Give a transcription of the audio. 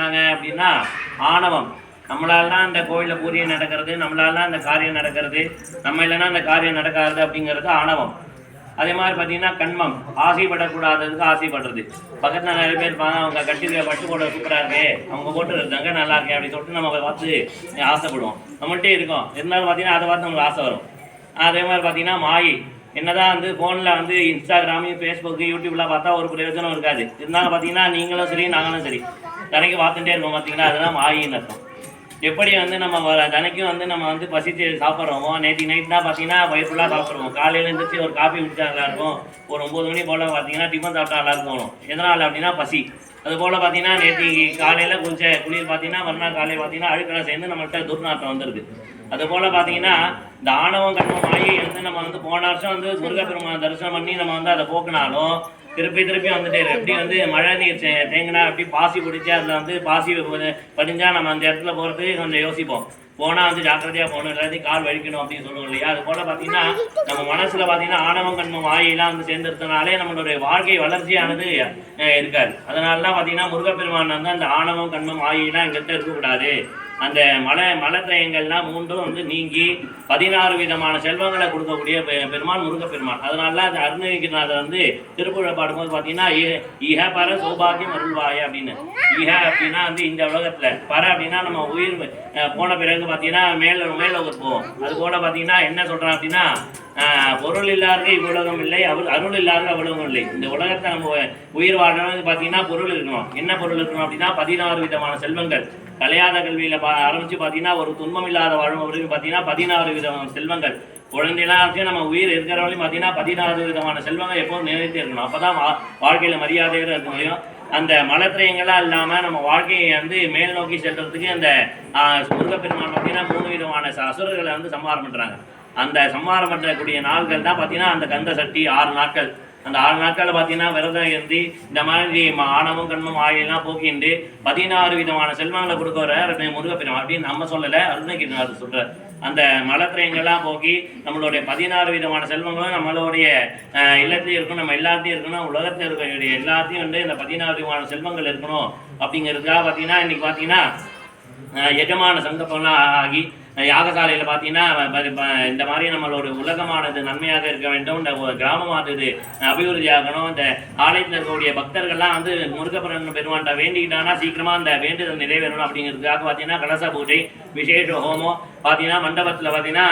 சொன்னாங்க அப்படின்னா ஆணவம். நம்மளால தான் இந்த கோயிலில் பூஜை நடக்கிறது, நம்மளால தான் இந்த காரியம் நடக்கிறது, நம்ம இல்லைன்னா இந்த காரியம் நடக்காது அப்படிங்கிறது ஆணவம். அதே மாதிரி பார்த்தீங்கன்னா கண்மம், ஆசைப்படக்கூடாததுக்கு ஆசைப்படுறது. பக்கத்தில் நிறைய பேர் இருப்பாங்க, அவங்க கட்டி பட்டு போட சூப்பராக இருக்கு, அவங்க போட்டு தங்க நல்லா இருக்கே அப்படின்னு சொல்லிட்டு நம்ம பார்த்து ஆசைப்படுவோம். நம்மள்கிட்டே இருக்கோம், இருந்தாலும் பார்த்தீங்கன்னா அதை பார்த்து நம்மளுக்கு ஆசை வரும். அதே மாதிரி பார்த்தீங்கன்னா மாயை. என்னதான் வந்து ஃபோனில் வந்து இன்ஸ்டாகிராமு, ஃபேஸ்புக்கு, யூடியூப்லாம் பார்த்தா ஒரு பிரயோஜனம் இருக்காது. இருந்தாலும் பார்த்தீங்கன்னா நீங்களும் சரி நாங்களும் சரி தினைக்கு பார்த்துட்டே இருக்கோம். பார்த்தீங்கன்னா அதுதான் மாயின்னு அர்த்தம். எப்படி வந்து நம்ம தினைக்கும் வந்து நம்ம வந்து பசிச்சு சாப்பிட்றோமோ, நேற்று நைட் தான் பார்த்தீங்கன்னா வயிறு ஃபுல்லாக சாப்பிட்ருவோம். காலையில் எழுந்திரிச்சு ஒரு காஃபி குடிச்சா நல்லாயிருக்கும், ஒரு 9 மணி போல் பார்த்தீங்கன்னா டிஃபன் சாப்பிட்டா நல்லாயிருக்கும் போகணும். எதனால் அப்படின்னா பசி. அதுபோல் பார்த்தீங்கன்னா நேற்று காலையில் குளிச்ச குளிர் பார்த்தீங்கன்னா மறுநாள் காலையில் பார்த்தீங்கன்னா அழுக்கெல்லாம் சேர்ந்து நம்மள்கிட்ட துர்நாற்றம் வந்துடுது. அதுபோல் பார்த்தீங்கன்னா இந்த ஆணவம் கண்மம் ஆகி வந்து நம்ம வந்து போன வருஷம் வந்து முருகப்பெருமான் தரிசனம் பண்ணி நம்ம வந்து அதை போக்குனாலும் திருப்பி வந்துட்டே இருக்கு. எப்படி வந்து மழை நீர் தேங்கினா எப்படி பாசி பிடிச்சி அதில் வந்து பாசி படிஞ்சா நம்ம அந்த இடத்துல போகிறதுக்கு கொஞ்சம் யோசிப்போம். போனால் வந்து ஜாக்கிரதையாக போகணும், எல்லாத்தையும் கால் வலிக்கணும் அப்படின்னு சொல்லுவோம் இல்லையா? அது போல் பார்த்தீங்கன்னா நம்ம மனசில் பார்த்தீங்கன்னா ஆணவம் கண்மம் ஆயெல்லாம் வந்து சேர்ந்துருத்தனாலே நம்மளுடைய வாழ்க்கை வளர்ச்சியானது இருக்காது. அதனால தான் பார்த்தீங்கன்னா முருகப்பெருமான் வந்து அந்த ஆணவம் கண்மம் ஆயெல்லாம் எங்கள்கிட்ட இருக்கக்கூடாது. அந்த மலத்திரயங்கள்லாம் மூன்றும் வந்து நீங்கி 16 விதமான செல்வங்களை கொடுக்கக்கூடிய பெருமான் முருகப்பெருமான். அதனால அந்த அருணகிரிநாதர் வந்து திருப்புழ பாடும்போது பார்த்தீங்கன்னா இஹ பர சௌபாகியம் அருள்வாய அப்படின்னு. இஹ அப்படின்னா வந்து இந்த உலகத்தில், பர அப்படின்னா நம்ம உயிர் போன பிறகு பார்த்தீங்கன்னா மேலோகத்துக்கு போவோம். அது போல பார்த்தீங்கன்னா என்ன சொல்கிறேன் அப்படின்னா பொருள் இல்லாத இவ்வுலகம் இல்லை, அருள் இல்லாத அவ்வுலகம் இல்லை. இந்த உலகத்தை நம்ம உயிர் வாழ்றது பார்த்தீங்கன்னா பொருள் இருக்கணும். என்ன பொருள் இருக்கணும் அப்படின்னா 16 விதமான செல்வங்கள். கலையாத கல்வியில் ஆரம்பித்து பார்த்தீங்கன்னா ஒரு துன்பம் இல்லாத வாழும் வரைக்கும் பார்த்தீங்கன்னா 16 விதமான செல்வங்கள். குழந்தைலாம் நம்ம உயிர் இருக்கிறவங்களையும் பார்த்தீங்கன்னா 16 விதமான செல்வங்கள் எப்போதும் நினைத்து இருக்கணும். அப்போ தான் வாழ்க்கையில் மரியாதையோடு இருக்க முடியும். அந்த மலத்திரையங்களாக இல்லாமல் நம்ம வாழ்க்கையை வந்து மேல் நோக்கி செல்றதுக்கு அந்த முருகப்பெருமான் பார்த்தீங்கன்னா 3 விதமான அசுரர்களை வந்து சம்ஹாரம் பண்ணுறாங்க. அந்த சம்ஹாரம் பண்ணக்கூடிய நாட்கள் தான் பார்த்தீங்கன்னா அந்த கந்த சஷ்டி 6 நாட்கள். அந்த 6 நாட்களில் பார்த்தீங்கன்னா விரதம் இருந்து இந்த மாதிரி ஆணவம் கண்மம் ஆயெல்லாம் போக்கிண்டு 16 விதமான செல்வங்களை கொடுக்குற முருகப்பெருமான் அப்படின்னு நம்ம சொல்லலை, அருணகிரிநாதர் சொல்கிறார். அந்த மலத்திரையங்கள்லாம் போக்கி நம்மளுடைய 16 விதமான செல்வங்களும் நம்மளுடைய இல்லத்தையும் இருக்கணும், நம்ம எல்லாத்தையும் இருக்கணும், உலகத்தில் இருக்கக்கூடிய எல்லாத்தையும் வந்து இந்த 16 விதமான செல்வங்கள் இருக்கணும் அப்படிங்கிறதுக்காக பார்த்தீங்கன்னா இன்றைக்கி பார்த்தீங்கன்னா எஜமான சங்கப்பம்லாம் ஆகி யாகசாலையில் பார்த்தீங்கன்னா இந்த மாதிரி நம்மளோட உலகமானது நன்மையாக இருக்க வேண்டும், இந்த கிராமமானது அபிவிருத்தி ஆகணும், இந்த ஆலயத்தில் இருக்கக்கூடிய பக்தர்கள்லாம் வந்து முருகப்பெருமான்கிட்ட வேண்டிக்கிட்டாங்கன்னா சீக்கிரமாக அந்த வேண்டுதல் நிறைவேறணும் அப்படிங்கிறதுக்காக பார்த்தீங்கன்னா கலச பூஜை, விசேஷ ஹோமம் பார்த்தீங்கன்னா மண்டபத்தில் பார்த்தீங்கன்னா